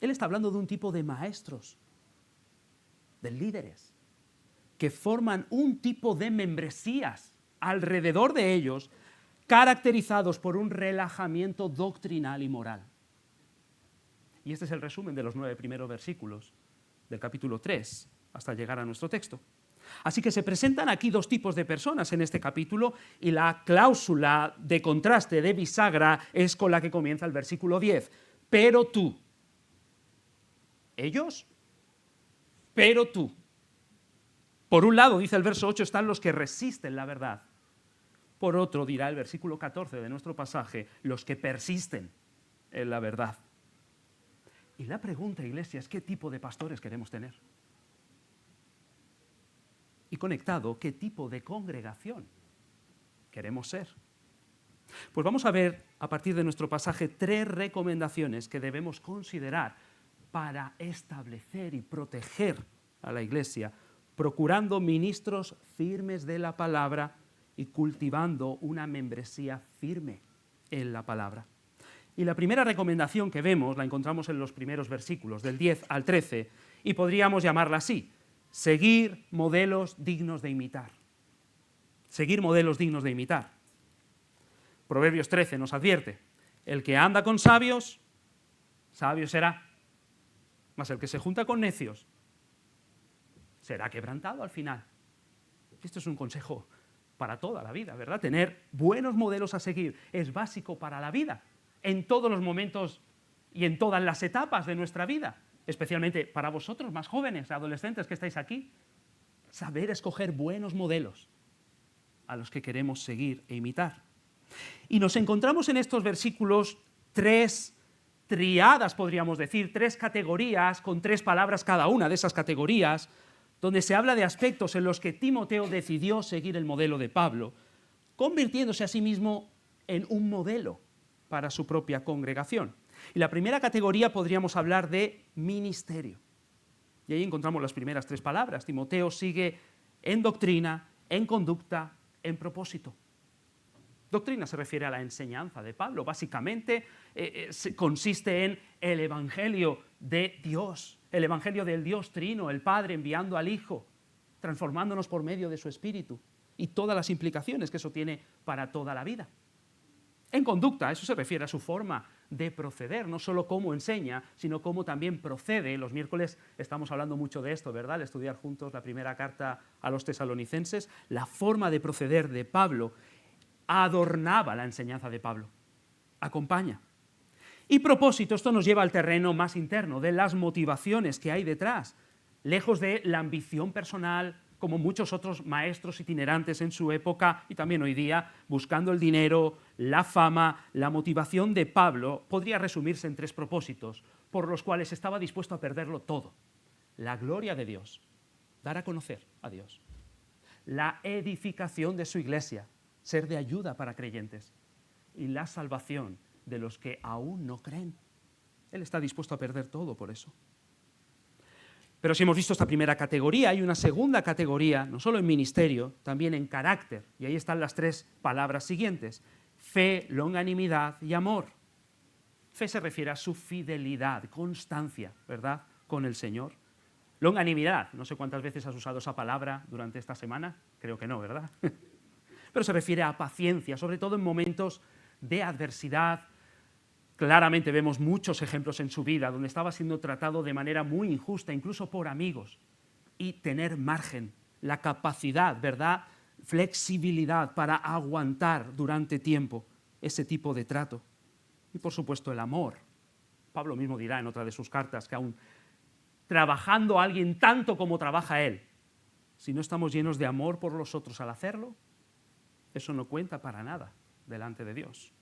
Él está hablando de un tipo de maestros, de líderes, que forman un tipo de membresías alrededor de ellos, caracterizados por un relajamiento doctrinal y moral. Y este es el resumen de los 9 primeros versículos del capítulo 3, hasta llegar a nuestro texto. Así que se presentan aquí dos tipos de personas en este capítulo, y la cláusula de contraste, de bisagra, es con la que comienza el versículo 10. Pero tú. Ellos, pero tú. Por un lado, dice el verso 8, están los que resisten la verdad. Por otro, dirá el versículo 14 de nuestro pasaje, los que persisten en la verdad. Y la pregunta, iglesia, es ¿qué tipo de pastores queremos tener? Y conectado, ¿qué tipo de congregación queremos ser? Pues vamos a ver, a partir de nuestro pasaje, 3 recomendaciones que debemos considerar para establecer y proteger a la iglesia, procurando ministros firmes de la palabra y cultivando una membresía firme en la palabra. Y la primera recomendación que vemos la encontramos en los primeros versículos, del 10 al 13, y podríamos llamarla así: seguir modelos dignos de imitar. Seguir modelos dignos de imitar. Proverbios 13 nos advierte: el que anda con sabios, sabio será, mas el que se junta con necios será quebrantado al final. Esto es un consejo para toda la vida, ¿verdad? Tener buenos modelos a seguir es básico para la vida, en todos los momentos y en todas las etapas de nuestra vida, especialmente para vosotros más jóvenes, adolescentes que estáis aquí. Saber escoger buenos modelos a los que queremos seguir e imitar. Y nos encontramos en estos versículos 3 triadas, podríamos decir, 3 categorías, con 3 palabras cada una de esas categorías, donde se habla de aspectos en los que Timoteo decidió seguir el modelo de Pablo, convirtiéndose a sí mismo en un modelo para su propia congregación. Y la primera categoría podríamos hablar de ministerio. Y ahí encontramos las primeras 3 palabras. Timoteo sigue en doctrina, en conducta, en propósito. Doctrina se refiere a la enseñanza de Pablo. Básicamente consiste en el evangelio de Dios, el evangelio del Dios Trino, el Padre enviando al Hijo, transformándonos por medio de su Espíritu, y todas las implicaciones que eso tiene para toda la vida. En conducta, eso se refiere a su forma de proceder, no solo cómo enseña, sino cómo también procede. Los miércoles estamos hablando mucho de esto, ¿verdad? Al estudiar juntos la primera carta a los tesalonicenses, la forma de proceder de Pablo adornaba la enseñanza de Pablo, acompaña. Y propósito, esto nos lleva al terreno más interno, de las motivaciones que hay detrás, lejos de la ambición personal, como muchos otros maestros itinerantes en su época y también hoy día, buscando el dinero, la fama. La motivación de Pablo podría resumirse en 3 propósitos, por los cuales estaba dispuesto a perderlo todo: la gloria de Dios, dar a conocer a Dios; la edificación de su iglesia, ser de ayuda para creyentes; y la salvación de los que aún no creen. Él está dispuesto a perder todo por eso. Pero si hemos visto esta primera categoría, hay una segunda categoría, no solo en ministerio, también en carácter. Y ahí están las 3 palabras siguientes: fe, longanimidad y amor. Fe se refiere a su fidelidad, constancia, ¿verdad?, con el Señor. Longanimidad, no sé cuántas veces has usado esa palabra durante esta semana, creo que no, ¿verdad? Pero se refiere a paciencia, sobre todo en momentos de adversidad. Claramente vemos muchos ejemplos en su vida donde estaba siendo tratado de manera muy injusta, incluso por amigos, y tener margen, la capacidad, ¿verdad?, flexibilidad para aguantar durante tiempo ese tipo de trato. Y por supuesto el amor. Pablo mismo dirá en otra de sus cartas que aún trabajando a alguien tanto como trabaja él, si no estamos llenos de amor por los otros al hacerlo, eso no cuenta para nada delante de Dios.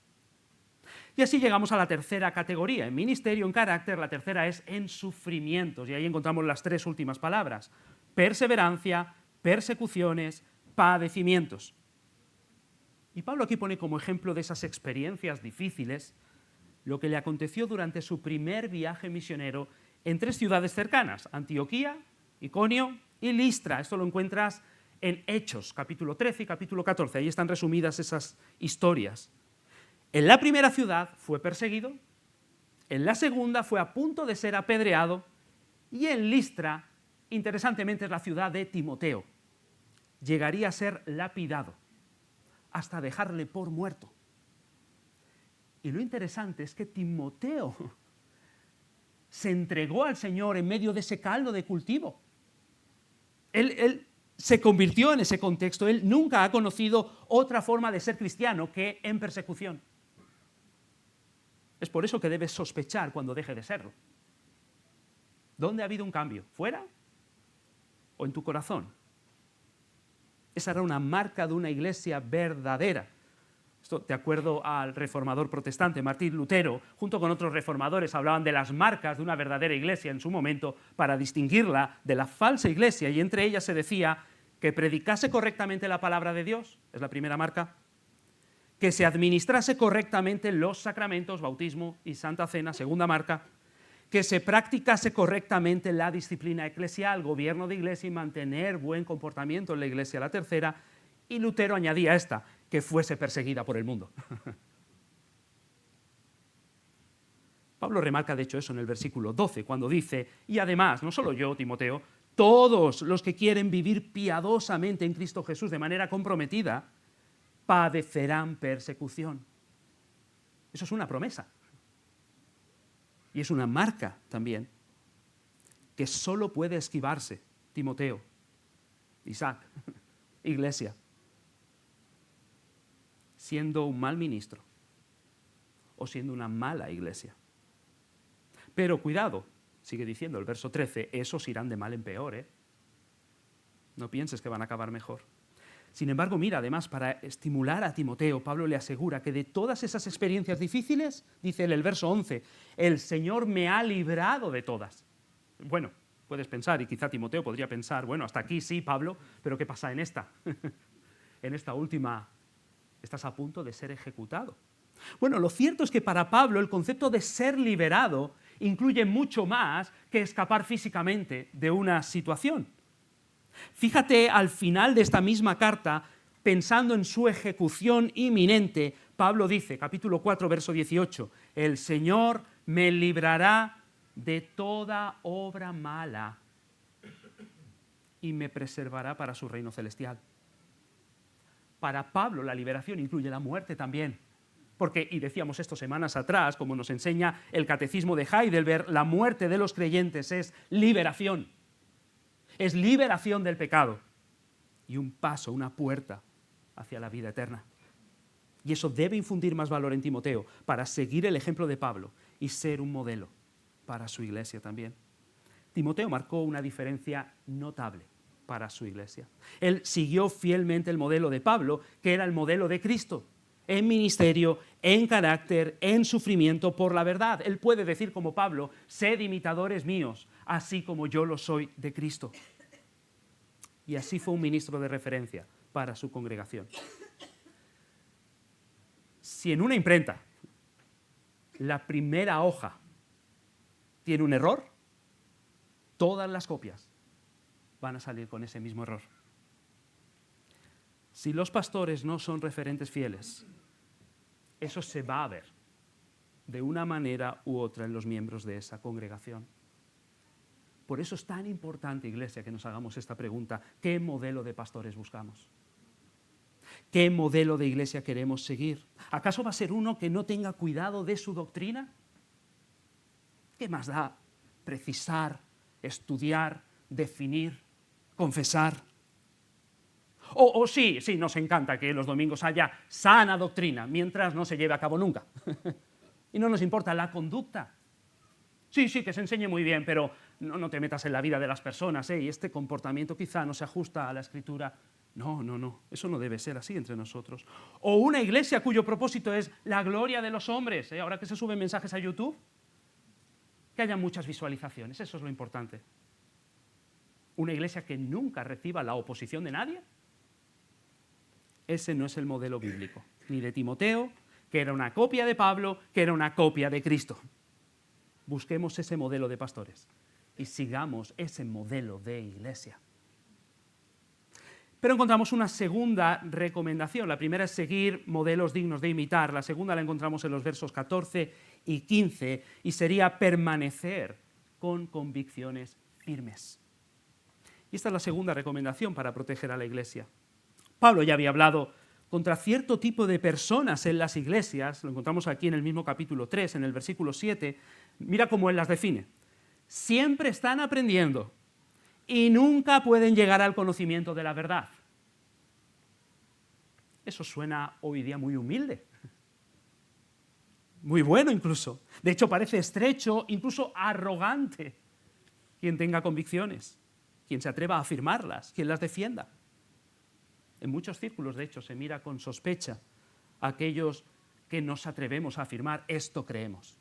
Y así llegamos a la tercera categoría. En ministerio, en carácter, la tercera es en sufrimientos. Y ahí encontramos las 3 últimas palabras: perseverancia, persecuciones, padecimientos. Y Pablo aquí pone como ejemplo de esas experiencias difíciles lo que le aconteció durante su primer viaje misionero en 3 ciudades cercanas: Antioquía, Iconio y Listra. Esto lo encuentras en Hechos, capítulo 13 y capítulo 14. Ahí están resumidas esas historias. En la primera ciudad fue perseguido, En la segunda fue a punto de ser apedreado y en Listra, interesantemente, es la ciudad de Timoteo. Llegaría a ser lapidado hasta dejarle por muerto. Y lo interesante es que Timoteo se entregó al Señor en medio de ese caldo de cultivo. Él se convirtió en ese contexto. Él nunca ha conocido otra forma de ser cristiano que en persecución. Es por eso que debes sospechar cuando deje de serlo. ¿Dónde ha habido un cambio? ¿Fuera o en tu corazón? Esa era una marca de una iglesia verdadera. Esto, de acuerdo al reformador protestante Martín Lutero, junto con otros reformadores, hablaban de las marcas de una verdadera iglesia en su momento para distinguirla de la falsa iglesia, y entre ellas se decía que predicase correctamente la palabra de Dios, es la primera marca, que se administrase correctamente los sacramentos, bautismo y santa cena, segunda marca, que se practicase correctamente la disciplina eclesial, gobierno de iglesia y mantener buen comportamiento en la iglesia, la tercera, y Lutero añadía esta, que fuese perseguida por el mundo. Pablo remarca de hecho eso en el versículo 12, cuando dice, y además, no solo yo, Timoteo, todos los que quieren vivir piadosamente en Cristo Jesús de manera comprometida, padecerán persecución. Eso es una promesa. Y es una marca también, que solo puede esquivarse Timoteo, Isaac, iglesia, siendo un mal ministro o siendo una mala iglesia. Pero cuidado, sigue diciendo el verso 13, esos irán de mal en peor, ¿eh? No pienses que van a acabar mejor. Sin embargo, mira, además, para estimular a Timoteo, Pablo le asegura que de todas esas experiencias difíciles, dice él el verso 11, el Señor me ha librado de todas. Bueno, puedes pensar, y quizá Timoteo podría pensar, bueno, hasta aquí sí, Pablo, pero ¿qué pasa en esta? En esta última, estás a punto de ser ejecutado. Bueno, lo cierto es que para Pablo el concepto de ser liberado incluye mucho más que escapar físicamente de una situación. Fíjate al final de esta misma carta, pensando en su ejecución inminente, Pablo dice, capítulo 4, verso 18, el Señor me librará de toda obra mala y me preservará para su reino celestial. Para Pablo la liberación incluye la muerte también. Porque, y decíamos esto semanas atrás, como nos enseña el Catecismo de Heidelberg, la muerte de los creyentes es liberación. Es liberación del pecado y un paso, una puerta hacia la vida eterna. Y eso debe infundir más valor en Timoteo para seguir el ejemplo de Pablo y ser un modelo para su iglesia también. Timoteo marcó una diferencia notable para su iglesia. Él siguió fielmente el modelo de Pablo, que era el modelo de Cristo, en ministerio, en carácter, en sufrimiento por la verdad. Él puede decir como Pablo, sed imitadores míos, así como yo lo soy de Cristo. Y así fue un ministro de referencia para su congregación. Si en una imprenta la primera hoja tiene un error, todas las copias van a salir con ese mismo error. Si los pastores no son referentes fieles, eso se va a ver de una manera u otra en los miembros de esa congregación. Por eso es tan importante, iglesia, que nos hagamos esta pregunta. ¿Qué modelo de pastores buscamos? ¿Qué modelo de iglesia queremos seguir? ¿Acaso va a ser uno que no tenga cuidado de su doctrina? ¿Qué más da precisar, estudiar, definir, confesar? O sí, nos encanta que los domingos haya sana doctrina, mientras no se lleve a cabo nunca. Y no nos importa la conducta. Sí, que se enseñe muy bien, pero no te metas en la vida de las personas, y este comportamiento quizá no se ajusta a la Escritura. No, eso no debe ser así entre nosotros. O una iglesia cuyo propósito es la gloria de los hombres, ahora que se suben mensajes a YouTube, que haya muchas visualizaciones, eso es lo importante. Una iglesia que nunca reciba la oposición de nadie, ese no es el modelo bíblico, ni de Timoteo, que era una copia de Pablo, que era una copia de Cristo. Busquemos ese modelo de pastores y sigamos ese modelo de iglesia. Pero encontramos una segunda recomendación. La primera es seguir modelos dignos de imitar. La segunda la encontramos en los versos 14 y 15, y sería permanecer con convicciones firmes. Y esta es la segunda recomendación para proteger a la Iglesia. Pablo ya había hablado contra cierto tipo de personas en las iglesias, lo encontramos aquí en el mismo capítulo 3, en el versículo 7, mira cómo él las define. Siempre están aprendiendo y nunca pueden llegar al conocimiento de la verdad. Eso suena hoy día muy humilde, muy bueno incluso. De hecho, parece estrecho, incluso arrogante, quien tenga convicciones, quien se atreva a afirmarlas, quien las defienda. En muchos círculos, de hecho, se mira con sospecha a aquellos que nos atrevemos a afirmar esto creemos.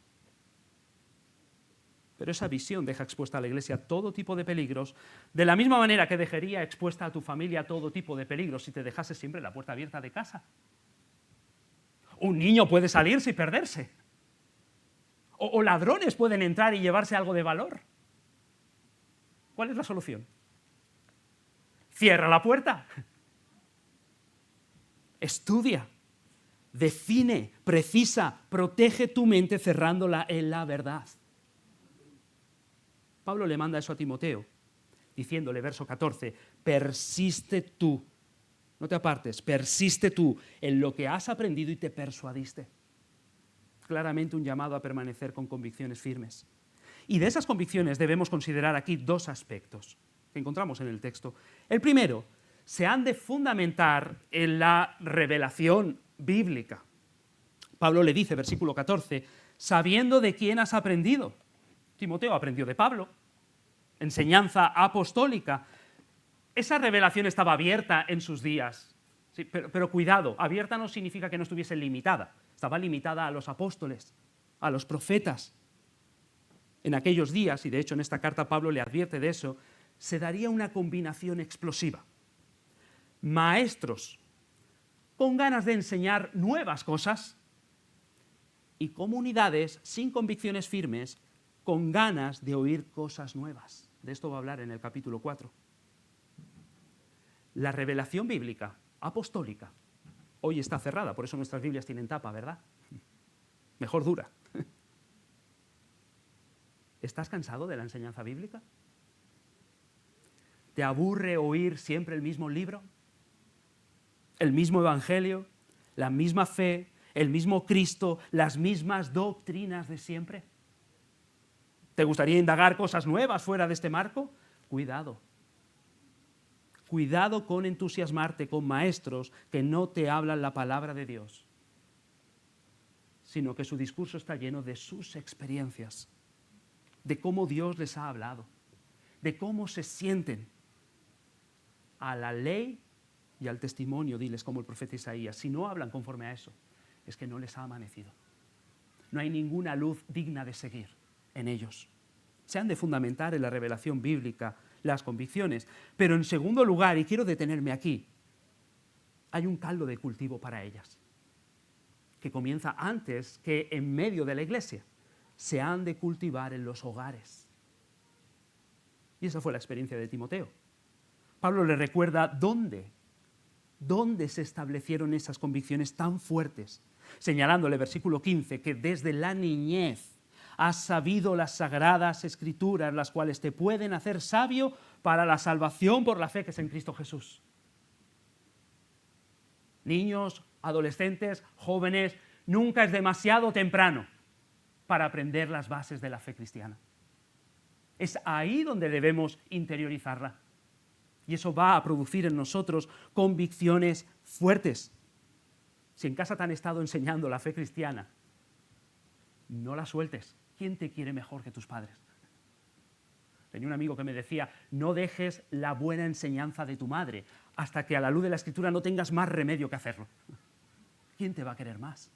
Pero esa visión deja expuesta a la Iglesia todo tipo de peligros, de la misma manera que dejaría expuesta a tu familia todo tipo de peligros si te dejase siempre la puerta abierta de casa. Un niño puede salirse y perderse. O ladrones pueden entrar y llevarse algo de valor. ¿Cuál es la solución? Cierra la puerta. Estudia, define, precisa, protege tu mente cerrándola en la verdad. Pablo le manda eso a Timoteo, diciéndole, verso 14, persiste tú, no te apartes, persiste tú en lo que has aprendido y te persuadiste. Claramente un llamado a permanecer con convicciones firmes. Y de esas convicciones debemos considerar aquí dos aspectos que encontramos en el texto. El primero, se han de fundamentar en la revelación bíblica. Pablo le dice, versículo 14, sabiendo de quién has aprendido. Timoteo aprendió de Pablo, enseñanza apostólica. Esa revelación estaba abierta en sus días, sí, pero cuidado, abierta no significa que no estuviese limitada, estaba limitada a los apóstoles, a los profetas. En aquellos días, y de hecho en esta carta Pablo le advierte de eso, se daría una combinación explosiva. Maestros con ganas de enseñar nuevas cosas y comunidades sin convicciones firmes con ganas de oír cosas nuevas. De esto va a hablar en el capítulo 4. La revelación bíblica, apostólica, hoy está cerrada, por eso nuestras Biblias tienen tapa, ¿verdad? Mejor dura. ¿Estás cansado de la enseñanza bíblica? ¿Te aburre oír siempre el mismo libro? ¿El mismo evangelio? ¿La misma fe? ¿El mismo Cristo? ¿Las mismas doctrinas de siempre? ¿Te gustaría indagar cosas nuevas fuera de este marco? Cuidado. Cuidado con entusiasmarte con maestros que no te hablan la palabra de Dios, sino que su discurso está lleno de sus experiencias, de cómo Dios les ha hablado, de cómo se sienten a la ley y al testimonio, diles como el profeta Isaías. Si no hablan conforme a eso, es que no les ha amanecido. No hay ninguna luz digna de seguir en ellos. Se han de fundamentar en la revelación bíblica las convicciones. Pero en segundo lugar, y quiero detenerme aquí, hay un caldo de cultivo para ellas, que comienza antes que en medio de la iglesia. Se han de cultivar en los hogares. Y esa fue la experiencia de Timoteo. Pablo le recuerda dónde se establecieron esas convicciones tan fuertes, señalándole, versículo 15, que desde la niñez has sabido las sagradas escrituras, las cuales te pueden hacer sabio para la salvación por la fe que es en Cristo Jesús. Niños, adolescentes, jóvenes, nunca es demasiado temprano para aprender las bases de la fe cristiana. Es ahí donde debemos interiorizarla. Y eso va a producir en nosotros convicciones fuertes. Si en casa te han estado enseñando la fe cristiana, no la sueltes. ¿Quién te quiere mejor que tus padres? Tenía un amigo que me decía, no dejes la buena enseñanza de tu madre hasta que a la luz de la Escritura no tengas más remedio que hacerlo. ¿Quién te va a querer más?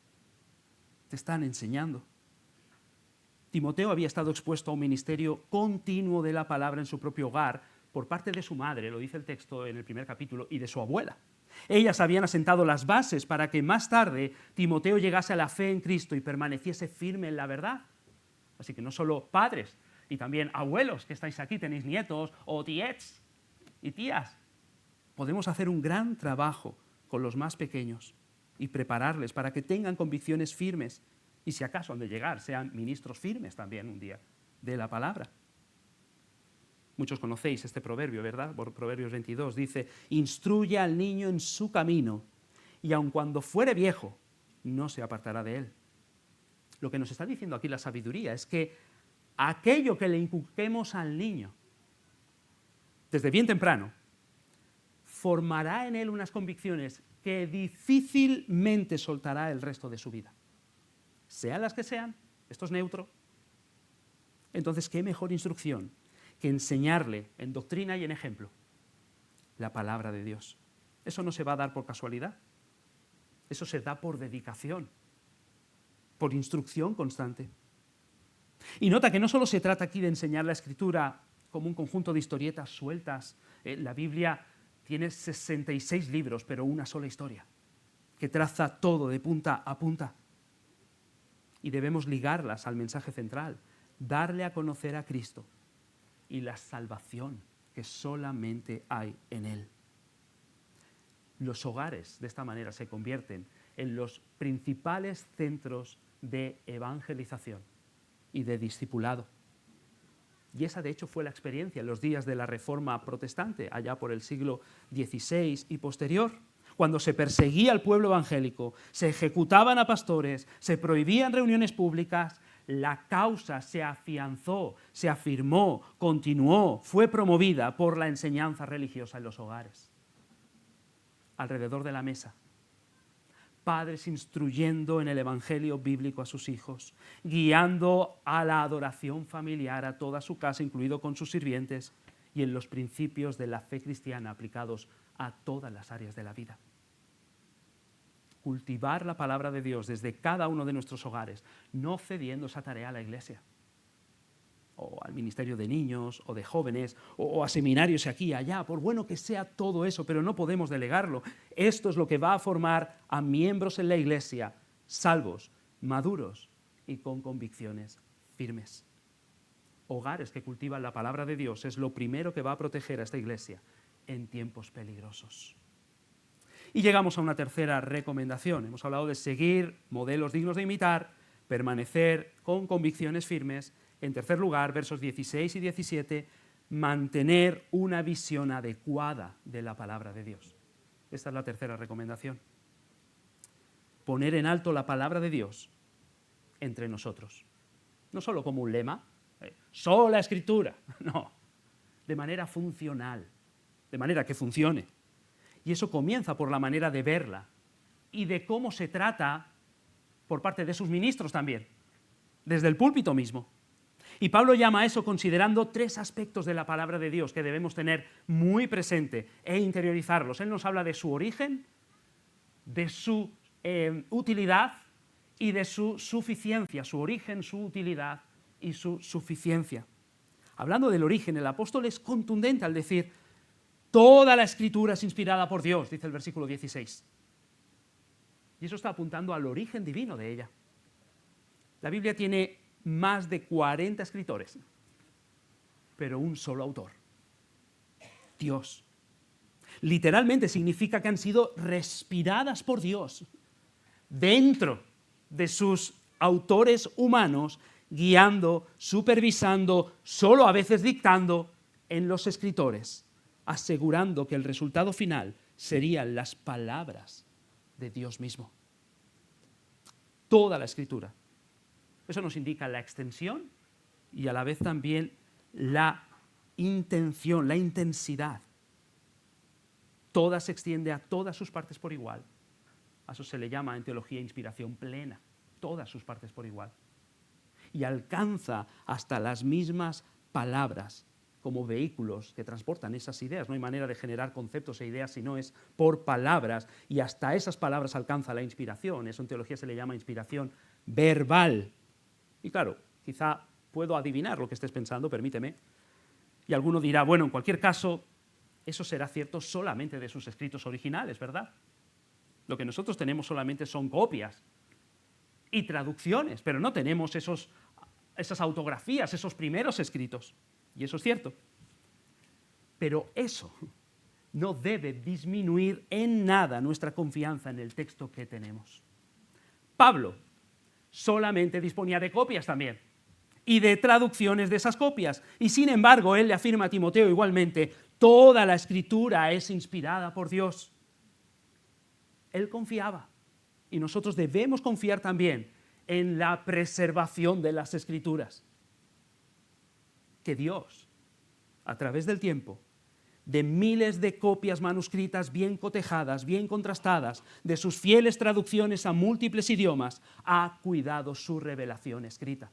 Te están enseñando. Timoteo había estado expuesto a un ministerio continuo de la palabra en su propio hogar por parte de su madre, lo dice el texto en el primer capítulo, y de su abuela. Ellas habían asentado las bases para que más tarde Timoteo llegase a la fe en Cristo y permaneciese firme en la verdad. Así que no solo padres, y también abuelos que estáis aquí, tenéis nietos, o tiets y tías. Podemos hacer un gran trabajo con los más pequeños y prepararles para que tengan convicciones firmes Y si acaso han de llegar, sean ministros firmes también un día de la palabra. Muchos conocéis este proverbio, ¿verdad? Por Proverbios 22 dice, instruye al niño en su camino, y aun cuando fuere viejo, no se apartará de él. Lo que nos está diciendo aquí la sabiduría es que aquello que le inculquemos al niño desde bien temprano formará en él unas convicciones que difícilmente soltará el resto de su vida. Sean las que sean, esto es neutro. Entonces, ¿qué mejor instrucción que enseñarle en doctrina y en ejemplo la palabra de Dios? Eso no se va a dar por casualidad. Eso se da por dedicación, por instrucción constante. Y nota que no solo se trata aquí de enseñar la Escritura como un conjunto de historietas sueltas. La Biblia tiene 66 libros, pero una sola historia, que traza todo de punta a punta. Y debemos ligarlas al mensaje central, darle a conocer a Cristo y la salvación que solamente hay en Él. Los hogares, de esta manera, se convierten en los principales centros de evangelización y de discipulado. Y esa, de hecho, fue la experiencia en los días de la Reforma protestante, allá por el siglo XVI y posterior, cuando se perseguía al pueblo evangélico, se ejecutaban a pastores, se prohibían reuniones públicas, la causa se afianzó, se afirmó, continuó, fue promovida por la enseñanza religiosa en los hogares. Alrededor de la mesa, padres instruyendo en el evangelio bíblico a sus hijos, guiando a la adoración familiar a toda su casa, incluido con sus sirvientes, y en los principios de la fe cristiana aplicados a todas las áreas de la vida. Cultivar la palabra de Dios desde cada uno de nuestros hogares, no cediendo esa tarea a la Iglesia, o al ministerio de niños, o de jóvenes, o a seminarios aquí y allá, por bueno que sea todo eso, pero no podemos delegarlo. Esto es lo que va a formar a miembros en la Iglesia, salvos, maduros y con convicciones firmes. Hogares que cultivan la palabra de Dios es lo primero que va a proteger a esta Iglesia en tiempos peligrosos. Y llegamos a una tercera recomendación. Hemos hablado de seguir modelos dignos de imitar, permanecer con convicciones firmes. En tercer lugar, versos 16 y 17, mantener una visión adecuada de la palabra de Dios. Esta es la tercera recomendación. Poner en alto la palabra de Dios entre nosotros. No solo como un lema, sola Escritura, no, de manera funcional, de manera que funcione. Y eso comienza por la manera de verla y de cómo se trata por parte de sus ministros también, desde el púlpito mismo. Y Pablo llama a eso considerando tres aspectos de la palabra de Dios que debemos tener muy presente e interiorizarlos. Él nos habla de su origen, de su utilidad y de su suficiencia. Su origen, su utilidad y su suficiencia. Hablando del origen, el apóstol es contundente al decir toda la Escritura es inspirada por Dios, dice el versículo 16. Y eso está apuntando al origen divino de ella. La Biblia tiene más de 40 escritores, pero un solo autor, Dios. Literalmente significa que han sido respiradas por Dios dentro de sus autores humanos, guiando, supervisando, solo a veces dictando en los escritores, asegurando que el resultado final serían las palabras de Dios mismo. Toda la Escritura. Eso nos indica la extensión y a la vez también la intención, la intensidad. Toda se extiende a todas sus partes por igual. A eso se le llama en teología inspiración plena. Todas sus partes por igual. Y alcanza hasta las mismas palabras como vehículos que transportan esas ideas. No hay manera de generar conceptos e ideas si no es por palabras. Y hasta esas palabras alcanza la inspiración. Eso en teología se le llama inspiración verbal. Y claro, quizá puedo adivinar lo que estés pensando, permíteme. Y alguno dirá, bueno, en cualquier caso, eso será cierto solamente de sus escritos originales, ¿verdad? Lo que nosotros tenemos solamente son copias y traducciones, pero no tenemos esas autografías, esos primeros escritos. Y eso es cierto. Pero eso no debe disminuir en nada nuestra confianza en el texto que tenemos. Pablo solamente disponía de copias también y de traducciones de esas copias. Y sin embargo, él le afirma a Timoteo igualmente, toda la Escritura es inspirada por Dios. Él confiaba, y nosotros debemos confiar también en la preservación de las Escrituras. Que Dios, a través del tiempo, de miles de copias manuscritas bien cotejadas, bien contrastadas, de sus fieles traducciones a múltiples idiomas, ha cuidado su revelación escrita.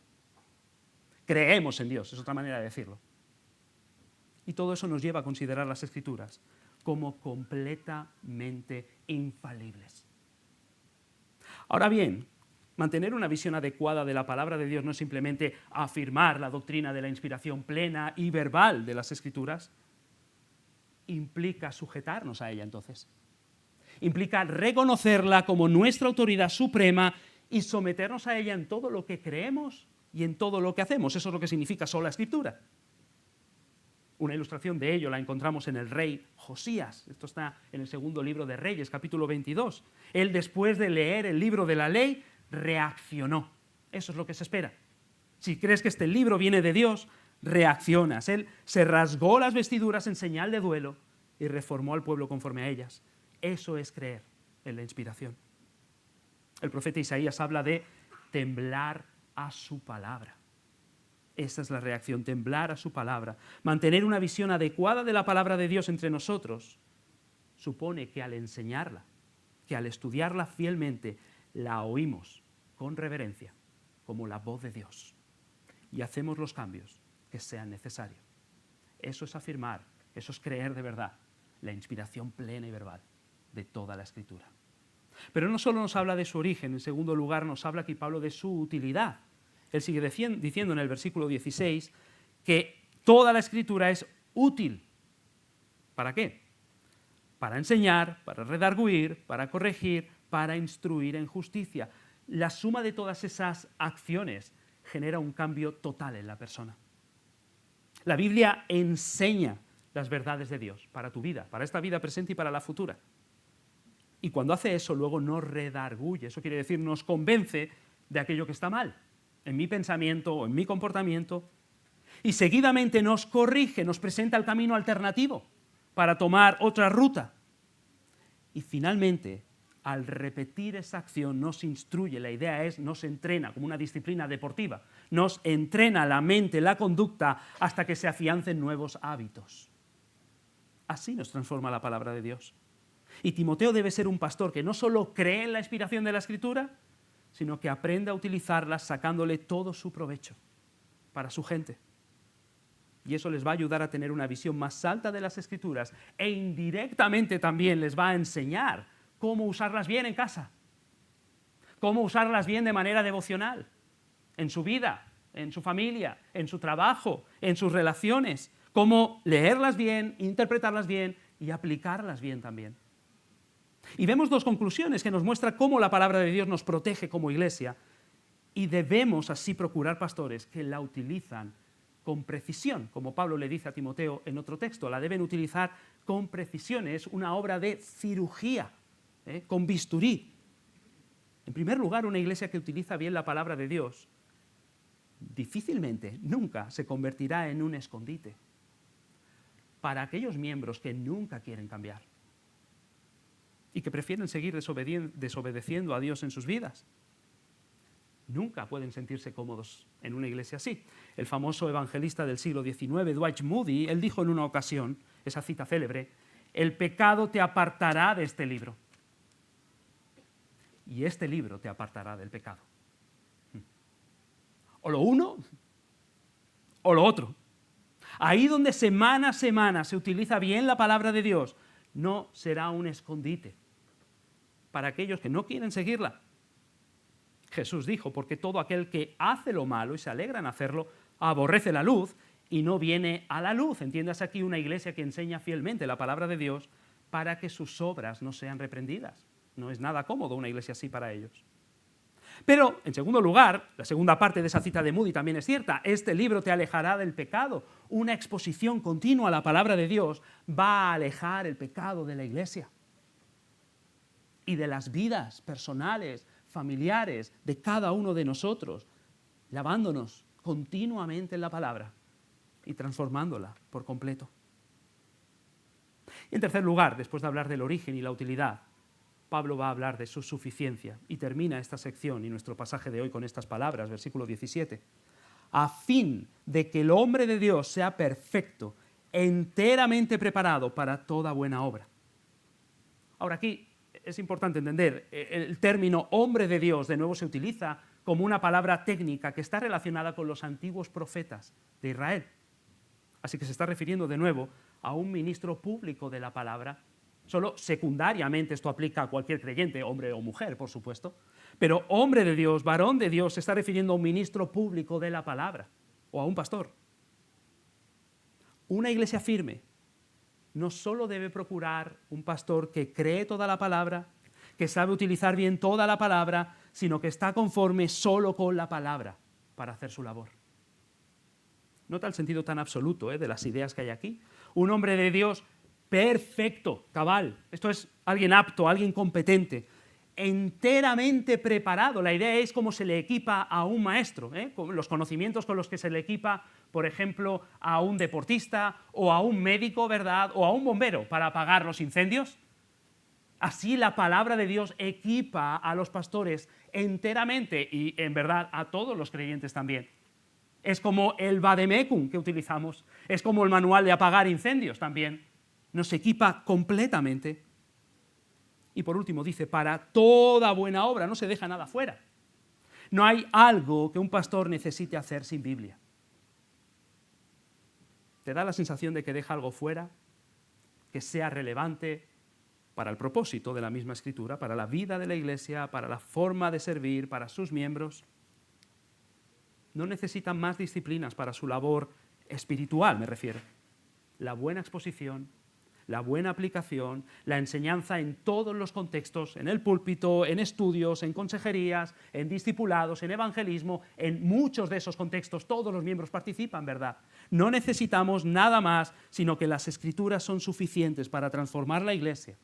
Creemos en Dios, es otra manera de decirlo. Y todo eso nos lleva a considerar las Escrituras como completamente infalibles. Ahora bien, mantener una visión adecuada de la palabra de Dios no es simplemente afirmar la doctrina de la inspiración plena y verbal de las Escrituras, implica sujetarnos a ella entonces. Implica reconocerla como nuestra autoridad suprema y someternos a ella en todo lo que creemos y en todo lo que hacemos. Eso es lo que significa sola Escritura. Una ilustración de ello la encontramos en el rey Josías. Esto está en el segundo libro de Reyes, capítulo 22. Él, después de leer el libro de la ley, reaccionó. Eso es lo que se espera. Si crees que este libro viene de Dios, reaccionas. Él se rasgó las vestiduras en señal de duelo y reformó al pueblo conforme a ellas. Eso es creer en la inspiración. El profeta Isaías habla de temblar a su palabra. Esa es la reacción, temblar a su palabra. Mantener una visión adecuada de la palabra de Dios entre nosotros supone que al enseñarla, que al estudiarla fielmente, la oímos con reverencia, como la voz de Dios, y hacemos los cambios que sean necesarios. Eso es afirmar, eso es creer de verdad la inspiración plena y verbal de toda la Escritura. Pero no solo nos habla de su origen, en segundo lugar nos habla aquí Pablo de su utilidad. Él sigue diciendo en el versículo 16 que toda la Escritura es útil. ¿Para qué? Para enseñar, para redarguir, para corregir, para instruir en justicia. La suma de todas esas acciones genera un cambio total en la persona. La Biblia enseña las verdades de Dios para tu vida, para esta vida presente y para la futura. Y cuando hace eso, luego nos redarguye. Eso quiere decir, nos convence de aquello que está mal, en mi pensamiento o en mi comportamiento, y seguidamente nos corrige, nos presenta el camino alternativo para tomar otra ruta. Y finalmente, al repetir esa acción, nos instruye, la idea es, nos entrena como una disciplina deportiva, nos entrena la mente, la conducta, hasta que se afiancen nuevos hábitos. Así nos transforma la palabra de Dios. Y Timoteo debe ser un pastor que no solo cree en la inspiración de la Escritura, sino que aprenda a utilizarla sacándole todo su provecho para su gente. Y eso les va a ayudar a tener una visión más alta de las Escrituras e indirectamente también les va a enseñar cómo usarlas bien en casa, cómo usarlas bien de manera devocional, en su vida, en su familia, en su trabajo, en sus relaciones, cómo leerlas bien, interpretarlas bien y aplicarlas bien también. Y vemos dos conclusiones que nos muestran cómo la palabra de Dios nos protege como iglesia y debemos así procurar pastores que la utilizan con precisión, como Pablo le dice a Timoteo en otro texto, la deben utilizar con precisión, es una obra de cirugía, con bisturí. En primer lugar, una iglesia que utiliza bien la palabra de Dios difícilmente, nunca se convertirá en un escondite para aquellos miembros que nunca quieren cambiar y que prefieren seguir desobedeciendo a Dios en sus vidas. Nunca pueden sentirse cómodos en una iglesia así. El famoso evangelista del siglo XIX, Dwight Moody, él dijo en una ocasión, esa cita célebre, el pecado te apartará de este libro y este libro te apartará del pecado. O lo uno o lo otro. Ahí donde semana a semana se utiliza bien la palabra de Dios, no será un escondite para aquellos que no quieren seguirla. Jesús dijo, porque todo aquel que hace lo malo y se alegra en hacerlo, aborrece la luz y no viene a la luz. Entiendas aquí una iglesia que enseña fielmente la palabra de Dios para que sus obras no sean reprendidas. No es nada cómodo una iglesia así para ellos. Pero, en segundo lugar, la segunda parte de esa cita de Moody también es cierta. Este libro te alejará del pecado. Una exposición continua a la palabra de Dios va a alejar el pecado de la iglesia y de las vidas personales, familiares, de cada uno de nosotros, lavándonos continuamente en la palabra y transformándola por completo. Y en tercer lugar, después de hablar del origen y la utilidad, Pablo va a hablar de su suficiencia y termina esta sección y nuestro pasaje de hoy con estas palabras, versículo 17. A fin de que el hombre de Dios sea perfecto, enteramente preparado para toda buena obra. Ahora aquí es importante entender, el término hombre de Dios de nuevo se utiliza como una palabra técnica que está relacionada con los antiguos profetas de Israel. Así que se está refiriendo de nuevo a un ministro público de la palabra. Solo secundariamente esto aplica a cualquier creyente, hombre o mujer, por supuesto. Pero hombre de Dios, varón de Dios, se está refiriendo a un ministro público de la palabra o a un pastor. Una iglesia firme no solo debe procurar un pastor que cree toda la palabra, que sabe utilizar bien toda la palabra, sino que está conforme solo con la palabra para hacer su labor. Nota el sentido tan absoluto de las ideas que hay aquí. Un hombre de Dios perfecto, cabal. Esto es alguien apto, alguien competente, enteramente preparado. La idea es cómo se le equipa a un maestro, con los conocimientos con los que se le equipa, por ejemplo, a un deportista o a un médico, ¿verdad? O a un bombero para apagar los incendios. Así la palabra de Dios equipa a los pastores enteramente y, en verdad, a todos los creyentes también. Es como el vademecum que utilizamos, es como el manual de apagar incendios también. Nos equipa completamente. Y por último dice, para toda buena obra, no se deja nada fuera. No hay algo que un pastor necesite hacer sin Biblia. ¿Te da la sensación de que deja algo fuera que sea relevante para el propósito de la misma Escritura, para la vida de la Iglesia, para la forma de servir, para sus miembros? No necesitan más disciplinas para su labor espiritual, me refiero. La buena exposición, la buena aplicación, la enseñanza en todos los contextos, en el púlpito, en estudios, en consejerías, en discipulados, en evangelismo, en muchos de esos contextos todos los miembros participan, ¿verdad? No necesitamos nada más, sino que las Escrituras son suficientes para transformar la Iglesia,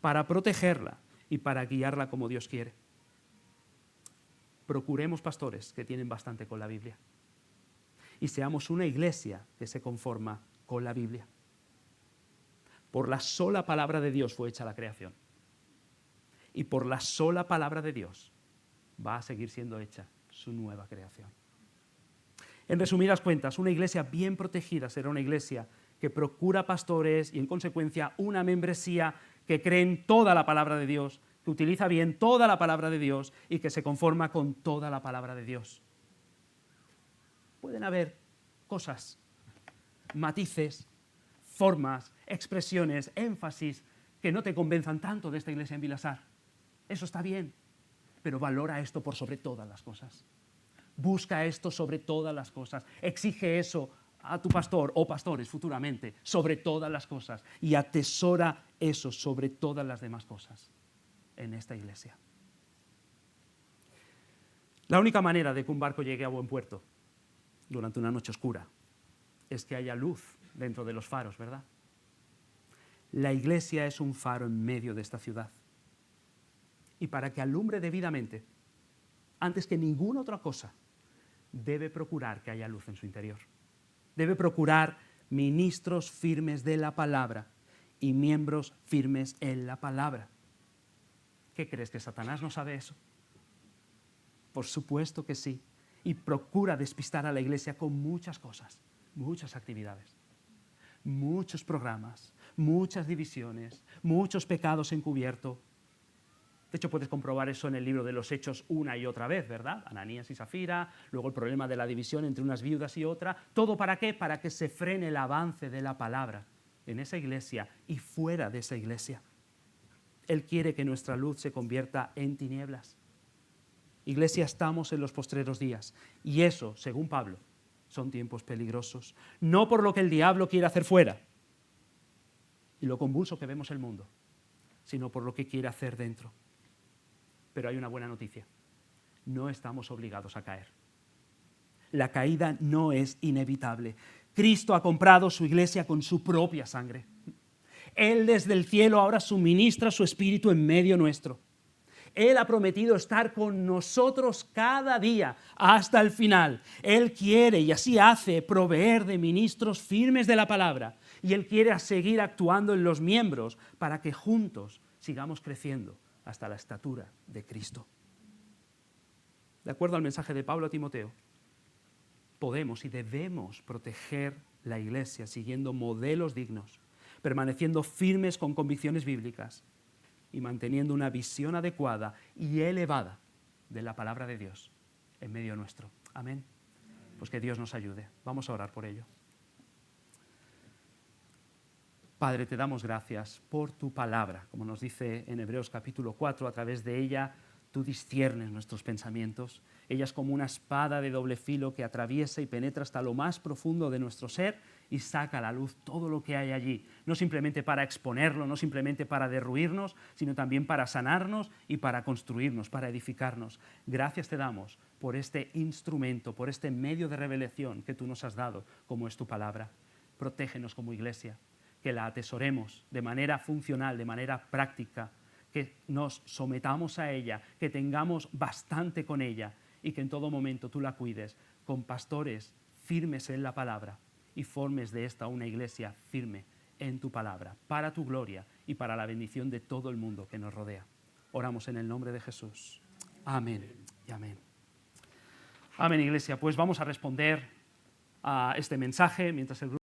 para protegerla y para guiarla como Dios quiere. Procuremos pastores que tienen bastante con la Biblia y seamos una iglesia que se conforma con la Biblia. Por la sola palabra de Dios fue hecha la creación y por la sola palabra de Dios va a seguir siendo hecha su nueva creación. En resumidas cuentas, una iglesia bien protegida será una iglesia que procura pastores y en consecuencia una membresía que cree en toda la palabra de Dios, que utiliza bien toda la palabra de Dios y que se conforma con toda la palabra de Dios. Pueden haber cosas, matices, formas, expresiones, énfasis que no te convenzan tanto de esta iglesia en Vilasar. Eso está bien, pero valora esto por sobre todas las cosas. Busca esto sobre todas las cosas. Exige eso a tu pastor o pastores futuramente sobre todas las cosas y atesora eso sobre todas las demás cosas en esta iglesia. La única manera de que un barco llegue a buen puerto durante una noche oscura es que haya luz dentro de los faros, ¿verdad? La iglesia es un faro en medio de esta ciudad. Y para que alumbre debidamente, antes que ninguna otra cosa, debe procurar que haya luz en su interior. Debe procurar ministros firmes de la palabra y miembros firmes en la palabra. ¿Qué crees, que Satanás no sabe eso? Por supuesto que sí. Y procura despistar a la iglesia con muchas cosas, muchas actividades, muchos programas, muchas divisiones, muchos pecados encubiertos. De hecho, puedes comprobar eso en el libro de los Hechos una y otra vez, ¿verdad? Ananías y Zafira, luego el problema de la división entre unas viudas y otra. ¿Todo para qué? Para que se frene el avance de la palabra en esa iglesia y fuera de esa iglesia. Él quiere que nuestra luz se convierta en tinieblas. Iglesia, estamos en los postreros días y eso, según Pablo, son tiempos peligrosos. No por lo que el diablo quiere hacer fuera y lo convulso que vemos el mundo, sino por lo que quiere hacer dentro. Pero hay una buena noticia. No estamos obligados a caer. La caída no es inevitable. Cristo ha comprado su iglesia con su propia sangre. Él desde el cielo ahora suministra su espíritu en medio nuestro. Él ha prometido estar con nosotros cada día hasta el final. Él quiere, y así hace, proveer de ministros firmes de la palabra. Y Él quiere seguir actuando en los miembros para que juntos sigamos creciendo hasta la estatura de Cristo. De acuerdo al mensaje de Pablo a Timoteo, podemos y debemos proteger la Iglesia siguiendo modelos dignos, permaneciendo firmes con convicciones bíblicas y manteniendo una visión adecuada y elevada de la palabra de Dios en medio nuestro. Amén. Pues que Dios nos ayude. Vamos a orar por ello. Padre, te damos gracias por tu palabra. Como nos dice en Hebreos capítulo 4, a través de ella tú disciernes nuestros pensamientos. Ella es como una espada de doble filo que atraviesa y penetra hasta lo más profundo de nuestro ser y saca a la luz todo lo que hay allí. No simplemente para exponerlo, no simplemente para derruirnos, sino también para sanarnos y para construirnos, para edificarnos. Gracias te damos por este instrumento, por este medio de revelación que tú nos has dado, como es tu palabra. Protégenos como iglesia, que la atesoremos de manera funcional, de manera práctica, que nos sometamos a ella, que tengamos bastante con ella y que en todo momento tú la cuides con pastores firmes en la palabra y formes de esta una iglesia firme en tu palabra, para tu gloria y para la bendición de todo el mundo que nos rodea. Oramos en el nombre de Jesús. Amén y amén. Amén, iglesia. Pues vamos a responder a este mensaje mientras el grupo